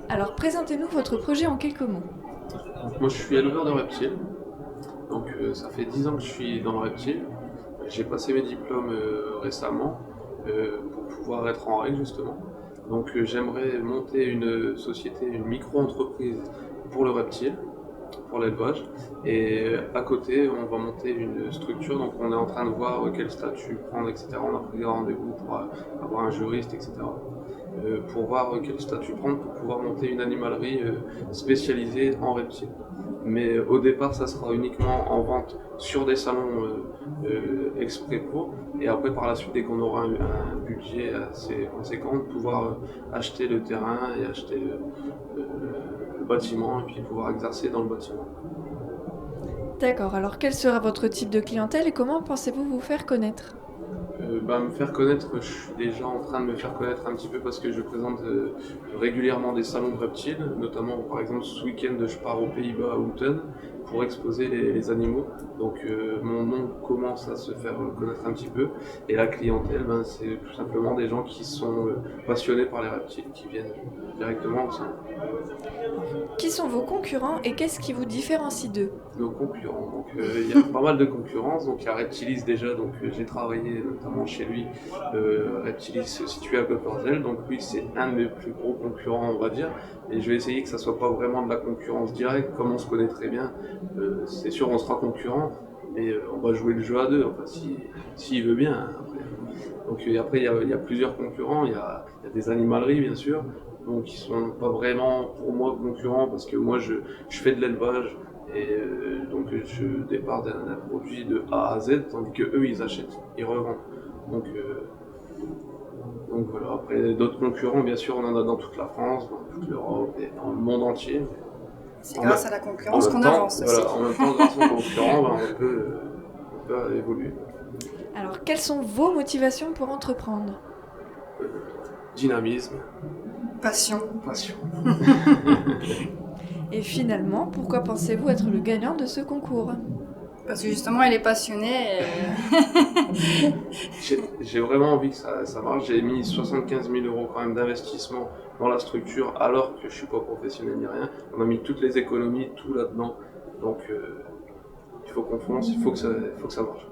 Alors présentez-nous votre projet en quelques mots. Moi, je suis éleveur de reptiles, donc ça fait 10 ans que je suis dans le reptile. J'ai passé mes diplômes récemment pour pouvoir être en règle justement. Donc j'aimerais monter une société, une micro-entreprise pour le reptile, pour l'élevage. Et à côté, on va monter une structure, donc on est en train de voir quel statut prendre, etc. On a pris des rendez-vous pour avoir un juriste, etc. Pour voir quel statut prendre pour pouvoir monter une animalerie spécialisée en reptiles. Mais au départ, ça sera uniquement en vente sur des salons exprès pour, et après par la suite, dès qu'on aura un budget assez conséquent, de pouvoir acheter le terrain et acheter le bâtiment et puis pouvoir exercer dans le bâtiment. D'accord, alors quel sera votre type de clientèle et comment pensez-vous vous faire connaître? Me faire connaître, je suis déjà en train de me faire connaître un petit peu parce que je présente régulièrement des salons de reptiles, notamment par exemple ce week-end je pars aux Pays-Bas à Houten pour exposer les animaux. Donc mon nom commence à se faire connaître un petit peu et la clientèle, c'est tout simplement des gens qui sont passionnés par les reptiles, qui viennent directement au salon. Qui sont vos concurrents et qu'est-ce qui vous différencie d'eux? Nos concurrents. Donc il y a pas mal de concurrence. Donc il y a Reptilis déjà, donc j'ai travaillé notamment chez lui. Reptilis situé à Copperzel, donc lui c'est un de mes plus gros concurrents on va dire. Et je vais essayer que ça soit pas vraiment de la concurrence directe, comme on se connaît très bien. C'est sûr on sera concurrent, mais on va jouer le jeu à deux, enfin s'il veut bien, hein, après. Donc après il y a plusieurs concurrents, il y a des animaleries bien sûr, donc ils sont pas vraiment pour moi concurrents parce que moi je fais de l'élevage et donc je départ d'un produit de A à Z, tandis que eux ils achètent, ils revendent. Donc, euh, donc voilà, après d'autres concurrents bien sûr on en a dans toute la France, dans toute l'Europe et dans le monde entier. C'est En, grâce à la concurrence qu'on avance aussi. voilà, en même temps grâce aux concurrents on peut évoluer. Alors quelles sont vos motivations pour entreprendre? Dynamisme, Passion. passion. Et finalement, pourquoi pensez-vous être le gagnant de ce concours? Parce que justement, elle est passionnée. J'ai vraiment envie que ça marche. J'ai mis 75 000 euros quand même d'investissement dans la structure alors que je suis pas professionnel ni rien. On a mis toutes les économies, tout là-dedans. Donc il faut qu'on fonce, il faut que ça marche.